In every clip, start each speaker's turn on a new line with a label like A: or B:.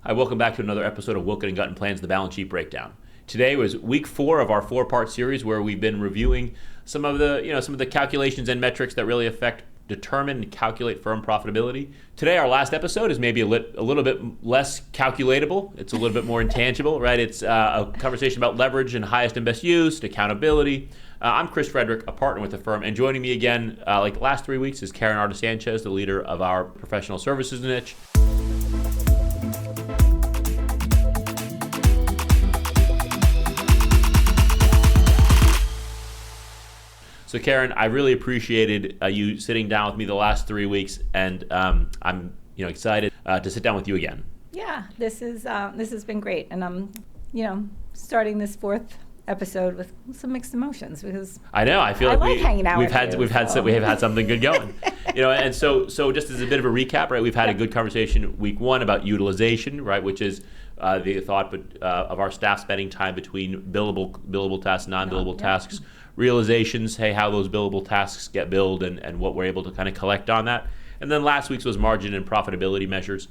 A: Hi, welcome back to another episode of Wilken and Gutton Plans, the balance sheet breakdown. Today was week 4 of our 4-part series where we've been reviewing some of the calculations and metrics that really determine and calculate firm profitability. Today, our last episode is maybe a little bit less calculatable. It's a little bit more intangible, right? It's a conversation about leverage and highest and best use, accountability. I'm Chris Frederick, a partner with the firm, and joining me again, like the last 3 weeks, is Karen Artasanchez, the leader of our professional services niche. So Karen, I really appreciated you sitting down with me the last 3 weeks, and I'm excited to sit down with you again.
B: Yeah, this has been great, and I'm starting this 4th episode with some mixed emotions because
A: I know I feel like
B: hanging out.
A: We have had something good going, and so just as a bit of a recap, right? We've had a good conversation week 1 about utilization, right, which is the thought of our staff spending time between billable tasks, non-billable tasks. Realizations, how those billable tasks get billed and what we're able to kind of collect on that. And then last week's was margin and profitability measures,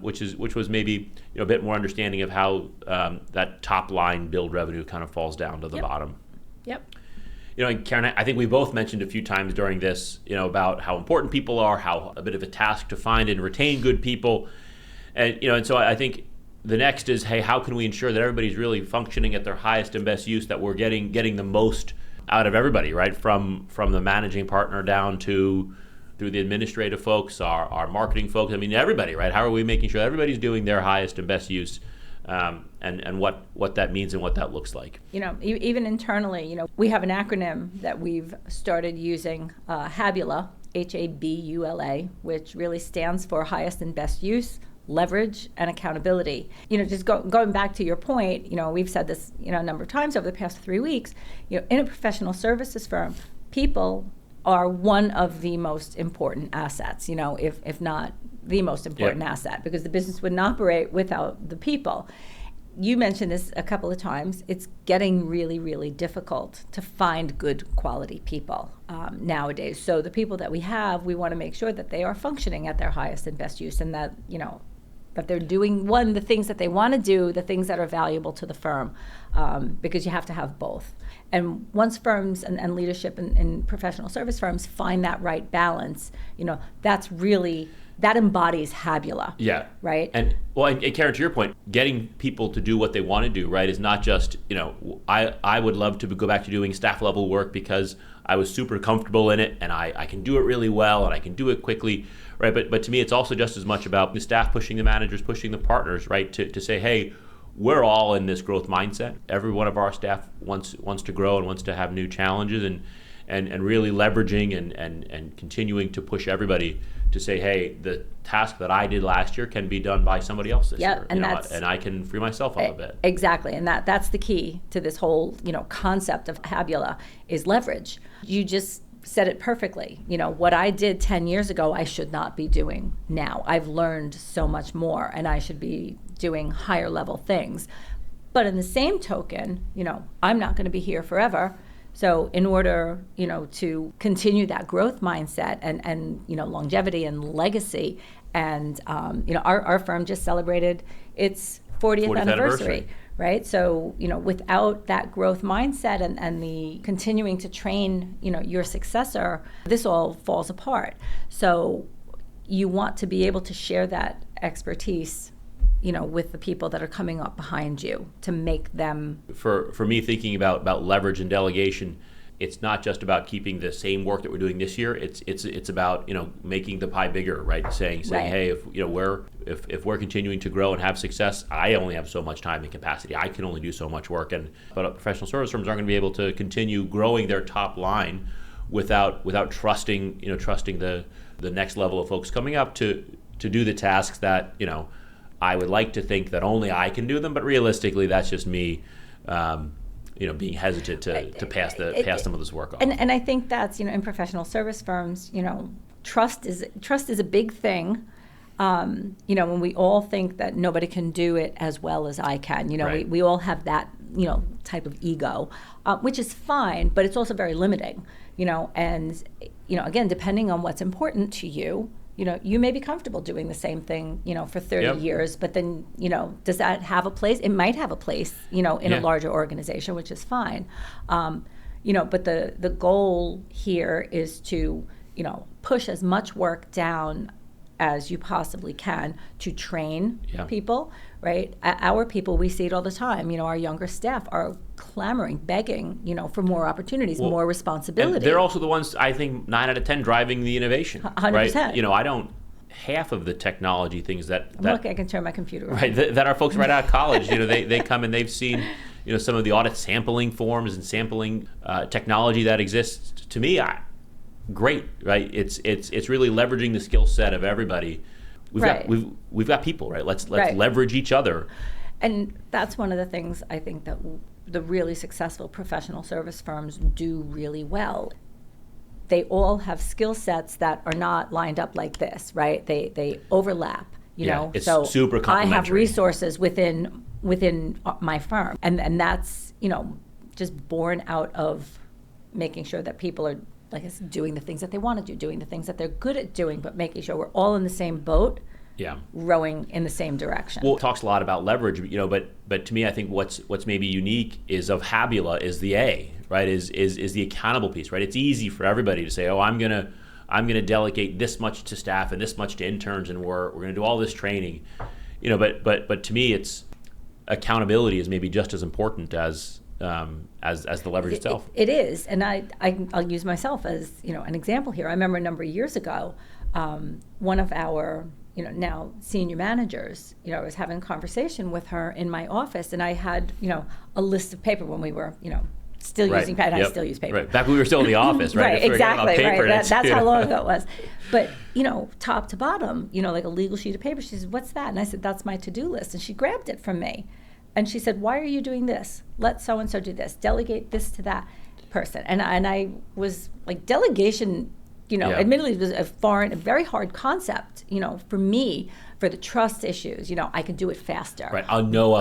A: which was maybe a bit more understanding of how that top line billed revenue kind of falls down to the bottom.
B: Yep.
A: And Karen, I think we both mentioned a few times during this, about how important people are, how a bit of a task to find and retain good people, and so I think the next is, how can we ensure that everybody's really functioning at their highest and best use, that we're getting the most out of everybody, right? From the managing partner down through the administrative folks, our marketing folks. I mean, everybody, right? How are we making sure everybody's doing their highest and best use, and what that means and what that looks like?
B: Even internally, we have an acronym that we've started using, HABULA, HABULA, which really stands for highest and best use, leverage, and accountability. Just going back to your point, we've said this, a number of times over the past 3 weeks, in a professional services firm, people are one of the most important assets, if not the most important asset, because the business wouldn't operate without the people. You mentioned this a couple of times. It's getting really, really difficult to find good quality people nowadays. So the people that we have, we want to make sure that they are functioning at their highest and best use, and that, that they're doing, the things that they want to do, the things that are valuable to the firm, because you have to have both. And once firms and leadership in professional service firms find that right balance, that embodies HABULA.
A: Yeah.
B: Right?
A: And Karen, to your point, getting people to do what they want to do, right, is not just, I would love to go back to doing staff level work because I was super comfortable in it and I can do it really well and I can do it quickly, right? But to me, it's also just as much about the staff pushing the managers, pushing the partners, right, to say, hey, we're all in this growth mindset. Every one of our staff wants to grow and wants to have new challenges, and really leveraging and continuing to push everybody to say, hey, the task that I did last year can be done by somebody else this year, and I can free myself up a bit.
B: Exactly, and that's the key to this whole concept of HABULA is leverage. You just said it perfectly. What I did 10 years ago, I should not be doing now. I've learned so much more, and I should be doing higher level things. But in the same token, I'm not going to be here forever. So in order, to continue that growth mindset and longevity and legacy, and our firm just celebrated its 40th anniversary. Right? So, without that growth mindset and the continuing to train, your successor, this all falls apart. So you want to be able to share that expertise, with the people that are coming up behind you to make them. For
A: me, thinking about leverage and delegation, it's not just about keeping the same work that we're doing this year. It's about making the pie bigger, right? Saying right. Hey, if we're continuing to grow and have success, I only have so much time and capacity. I can only do so much work, but professional service firms aren't going to be able to continue growing their top line without trusting the next level of folks coming up to do the tasks that I would like to think that only I can do them, but realistically, that's just me. Being hesitant to pass some of this work off.
B: And I think that's, in professional service firms, trust is a big thing. When we all think that nobody can do it as well as I can, right. we all have that, type of ego, which is fine, but it's also very limiting, and, again, depending on what's important to you, you may be comfortable doing the same thing, for 30 years, but then, does that have a place? It might have a place, in a larger organization, which is fine. But the goal here is to, push as much work down as you possibly can to train people, right? Our people, we see it all the time. Our younger staff are clamoring, begging, for more opportunities, more responsibility.
A: And they're also the ones, I think, 9 out of 10 driving the innovation.
B: 100%.
A: Right? I don't, half of the technology things that
B: look, I can turn my computer on.
A: Right, that our folks right out of college, they come and they've seen, some of the audit sampling forms and sampling technology that exists. To me, great, right? It's really leveraging the skill set of everybody. We've got people, right? Let's leverage each other.
B: And that's one of the things I think that the really successful professional service firms do really well. They all have skill sets that are not lined up like this, right? They overlap,
A: It's
B: so
A: super complementary.
B: I have resources within my firm, and that's just born out of making sure that people are, like I said, doing the things that they want to do, doing the things that they're good at doing, but making sure we're all in the same boat, rowing in the same direction.
A: Well, it talks a lot about leverage, but to me, I think what's maybe unique is of Habula is the A, right? Is the accountable piece, right? It's easy for everybody to say, oh, I'm gonna delegate this much to staff and this much to interns, and we're gonna do all this training, but to me, it's accountability is maybe just as important as the leverage itself.
B: It is, and I'll use myself as an example here. I remember a number of years ago, one of our now senior managers, I was having a conversation with her in my office, and I had a list of paper when we were still using paper. I still use paper.
A: Right, back when we were still in the office, right?
B: Right, exactly. Right, that's how long ago it was. But top to bottom, like a legal sheet of paper. She said, "What's that?" And I said, "That's my to-do list." And she grabbed it from me. And she said, "Why are you doing this? Let so-and-so do this. Delegate this to that person." And I was like, delegation, admittedly was a very hard concept, for me, for the trust issues. I can do it faster.
A: Right. I know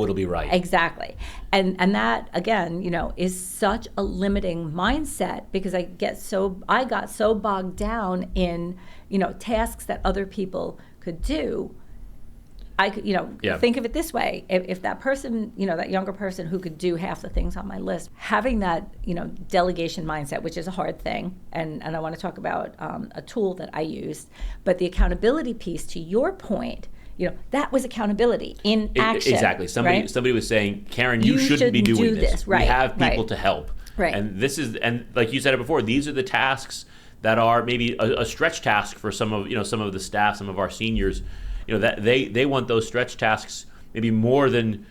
A: it'll be right.
B: Exactly. And that, again, is such a limiting mindset, because I got so bogged down in, tasks that other people could do. I could, think of it this way. If that person, that younger person who could do half the things on my list, having that, delegation mindset, which is a hard thing, and I want to talk about a tool that I used, but the accountability piece, to your point, that was accountability in action.
A: Exactly. Somebody was saying, Karen, you shouldn't be doing this.
B: Right.
A: We have people to help.
B: Right.
A: And like you said it before, these are the tasks that are maybe a stretch task for some of the staff, some of our seniors. That they want those stretch tasks maybe more than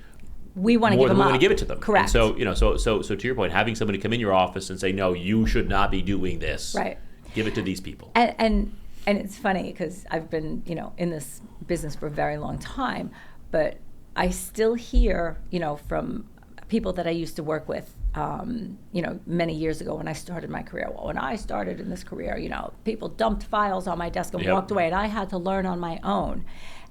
B: we want to
A: give it to them.
B: Correct.
A: And so to your point, having somebody come in your office and say, no, you should not be doing this.
B: Right.
A: Give it to these people.
B: And it's funny, because I've been in this business for a very long time, but I still hear from people that I used to work with many years ago when I started my career. Well, when I started in this career, people dumped files on my desk and walked away, and I had to learn on my own.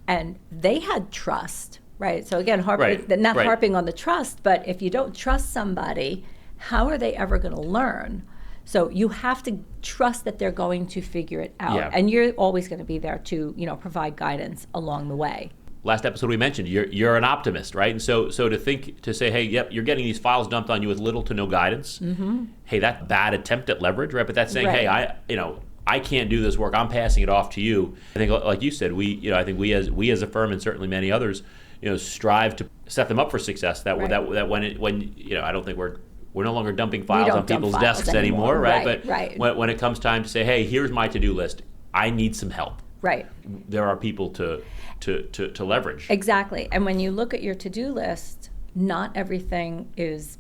B: And they had trust, right? So again, harping on the trust, but if you don't trust somebody, how are they ever going to learn? So you have to trust that they're going to figure it out, and you're always going to be there to provide guidance along the way.
A: Last episode we mentioned you're an optimist, right? And so to say, hey, yep, you're getting these files dumped on you with little to no guidance. Mm-hmm. Hey, that's a bad attempt at leverage, right? But that's saying, hey, I can't do this work. I'm passing it off to you. I think, like you said, we as a firm, and certainly many others, strive to set them up for success. That when I don't think we're no longer dumping files on people's desks anymore, right? But when it comes time to say, hey, here's my to-do list, I need some help.
B: Right.
A: There are people to leverage.
B: Exactly. And when you look at your to-do list, not everything is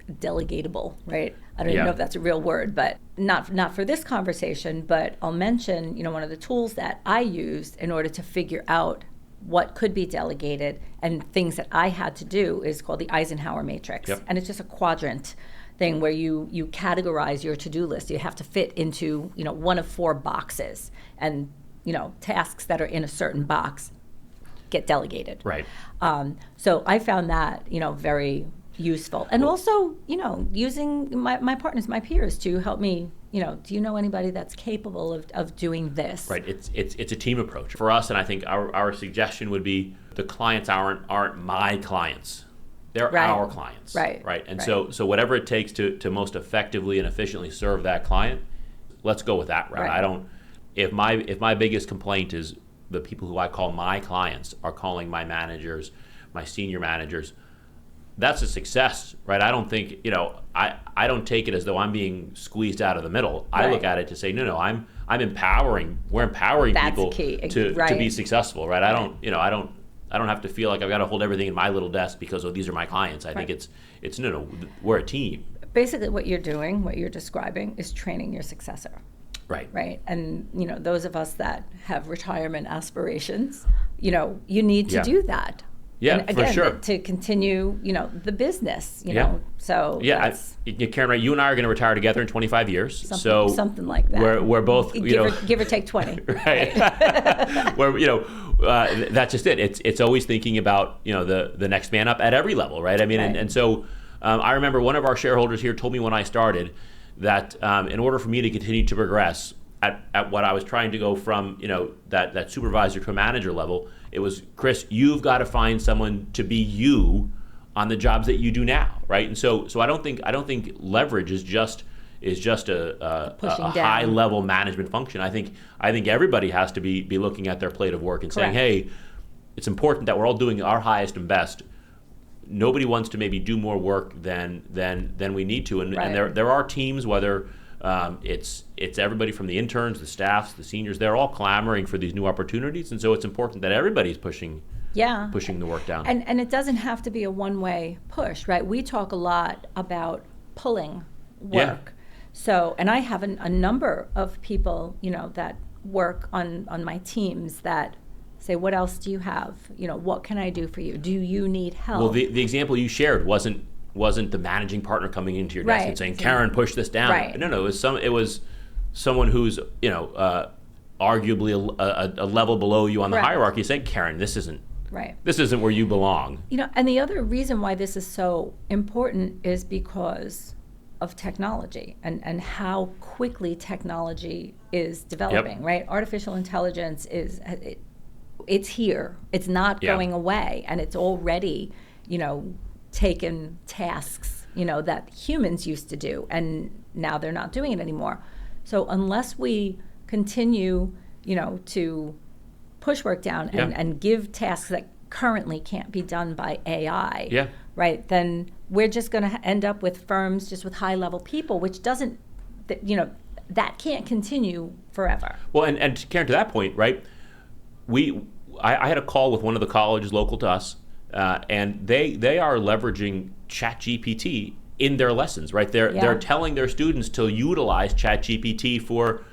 B: delegatable, right? I don't even know if that's a real word, but not for this conversation, but I'll mention, one of the tools that I used in order to figure out what could be delegated and things that I had to do is called the Eisenhower matrix. Yep. And it's just a quadrant thing where you categorize your to-do list. You have to fit into, one of 4 boxes, and tasks that are in a certain box get delegated.
A: Right.
B: So I found that, very useful. And also, using my partners, my peers, to help me, do you know anybody that's capable of doing this?
A: Right. It's a team approach for us, and I think our suggestion would be the clients aren't my clients. They're our clients.
B: Right.
A: And so whatever it takes to most effectively and efficiently serve that client, let's go with that route.
B: Right.
A: I don't. If my biggest complaint is the people who I call my clients are calling my managers, my senior managers, that's a success, right? I don't think, I don't take it as though I'm being squeezed out of the middle. I look at it to say, no, I'm empowering. We're empowering people to be successful, right? I don't have to feel like I've got to hold everything in my little desk because these are my clients. I think it's no, we're a team.
B: Basically what you're doing, what you're describing is training your successor. Right. And, those of us that have retirement aspirations, you need to do that.
A: Yeah,
B: and again,
A: for sure.
B: To continue, the business, know. So
A: Karen, right? You and I are going to retire together in 25 years.
B: Something like that.
A: We're both,
B: give or take 20.
A: Right. That's just it. It's always thinking about, the next man up at every level, right? I mean, and so I remember one of our shareholders here told me when I started that in order for me to continue to progress at what I was trying to go from, that supervisor to a manager level, it was, Chris, you've got to find someone to be you on the jobs that you do now, right? And so I don't think leverage is just a high level management function. I think everybody has to be looking at their plate of work and saying, hey, it's important that we're all doing our highest and best. Nobody wants to maybe do more work than we need to, and there are teams, whether it's everybody from the interns, the staffs, the seniors, they're all clamoring for these new opportunities, and so it's important that everybody's pushing the work down.
B: And it doesn't have to be a one-way push, right? We talk a lot about pulling work.
A: Yeah.
B: So, and I have a number of people, that work on my teams that say, what else do you have? What can I do for you? Do you need help?
A: Well, the example you shared wasn't the managing partner coming into your desk and saying, Karen, push this down.
B: Right.
A: No, it was someone who's, arguably a level below you on the hierarchy saying, Karen, this isn't where you belong.
B: And the other reason why this is so important is because of technology and how quickly technology is developing, right? Artificial intelligence it's here. It's not going away, and it's already, taken tasks, that humans used to do, and now they're not doing it anymore. So unless we continue, to push work down and give tasks that currently can't be done by AI, right, then we're just going to end up with firms just with high-level people, which doesn't, that can't continue forever.
A: Well, and Karen, to that point, right, I had a call with one of the colleges local to us, and they are leveraging ChatGPT in their lessons, right? They're telling their students to utilize ChatGPT for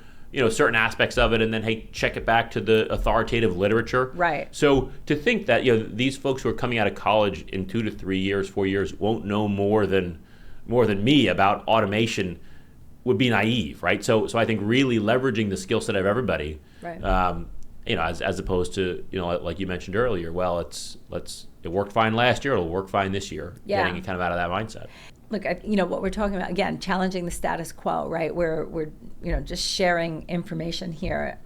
A: certain aspects of it, and then hey, check it back to the authoritative literature.
B: Right.
A: So to think that these folks who are coming out of college in 2 to 3 years, 4 years won't know more than me about automation would be naive, right? So I think really leveraging the skill set of everybody.
B: Right.
A: As opposed to, like you mentioned earlier, well, it worked fine last year, it'll work fine this year.
B: Yeah.
A: Getting kind of out of that mindset.
B: Look, what we're talking about, again, challenging the status quo, right? We're just sharing information here.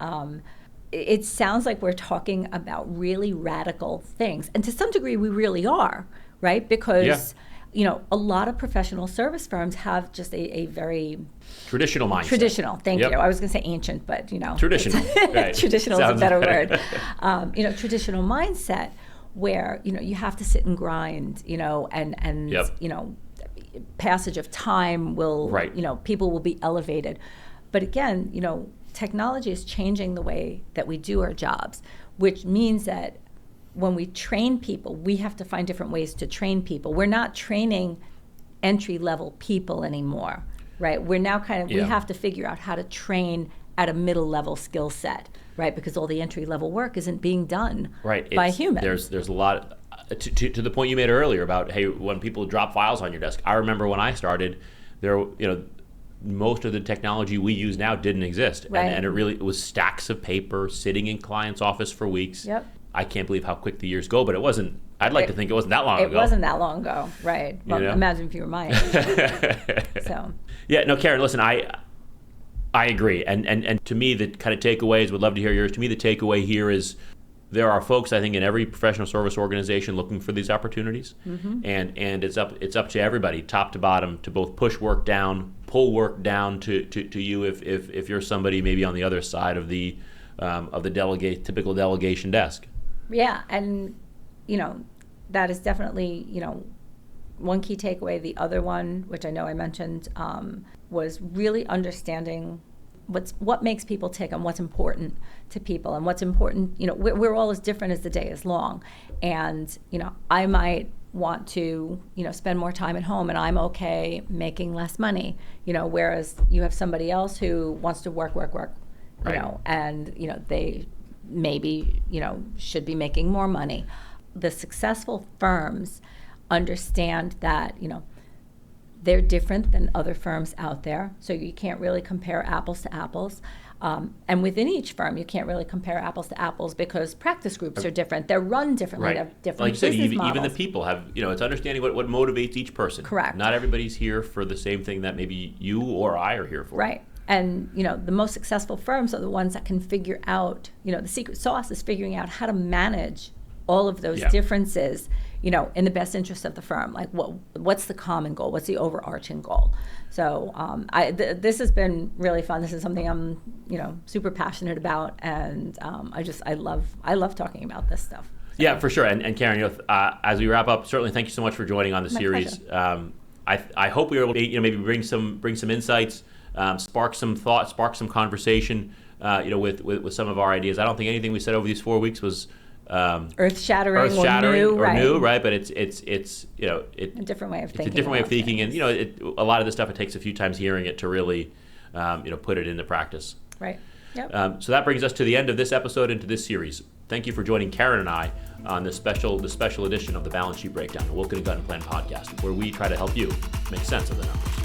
B: It sounds like we're talking about really radical things. And to some degree, we really are, right? Because, a lot of professional service firms have just a very
A: traditional mindset.
B: Traditional, thank you. I was going to say ancient, but
A: traditional. Right.
B: Traditional is a better word. Traditional mindset where you have to sit and grind, and passage of time will, people will be elevated. But again, technology is changing the way that we do our jobs, which means that when we train people, we have to find different ways to train people. We're not training entry-level people anymore, right? We're now we have to figure out how to train at a middle-level skill set, right? Because all the entry-level work isn't being done by humans.
A: There's a lot, to the point you made earlier about, hey, when people drop files on your desk. I remember when I started, most of the technology we use now didn't exist.
B: Right.
A: And it was stacks of paper sitting in client's office for weeks.
B: Yep.
A: I can't believe how quick the years go, but it wasn't. I'd like to think it wasn't that long ago.
B: It wasn't that long ago, right? Well, imagine if you were my age. So.
A: Yeah, no, Karen, listen, I agree. And to me, the kind of takeaways, would love to hear yours. To me, the takeaway here is there are folks, I think, in every professional service organization looking for these opportunities. And it's up to everybody, top to bottom, to both push work down, pull work down to you if you're somebody maybe on the other side of the typical delegation desk.
B: Yeah, and that is definitely one key takeaway. The other one, which I know I mentioned, was really understanding what makes people tick and what's important to people and what's important. We're all as different as the day is long, and I might want to spend more time at home, and I'm okay making less money. Whereas you have somebody else who wants to work.
A: Right.
B: And they maybe should be making more money. The successful firms understand that they're different than other firms out there, so you can't really compare apples to apples. And within each firm, you can't really compare apples to apples because practice groups are different. They're run differently.
A: Right.
B: They have different
A: like you said,
B: business models.
A: even the people have, it's understanding what motivates each person.
B: Correct.
A: Not everybody's here for the same thing that maybe you or I are here for.
B: Right. And, the most successful firms are the ones that can figure out, the secret sauce is figuring out how to manage all of those differences, in the best interest of the firm. Like what's the common goal? What's the overarching goal? So this has been really fun. This is something I'm, super passionate about. And I love talking about this stuff. So.
A: Yeah, for sure. And Karen, as we wrap up, certainly thank you so much for joining on the series. I hope we were able to, maybe bring some insights, spark some thought, spark some conversation, with some of our ideas. I don't think anything we said over these 4 weeks was
B: earth-shattering or
A: new, right? But it's
B: a different way of thinking.
A: It's a different way of thinking, and a lot of this stuff, it takes a few times hearing it to really, put it into practice.
B: Right. Yep.
A: So that brings us to the end of this episode and to this series. Thank you for joining Karen and I on the special edition of the Balance Sheet Breakdown, the Wilken and Gunn Plan podcast, where we try to help you make sense of the numbers.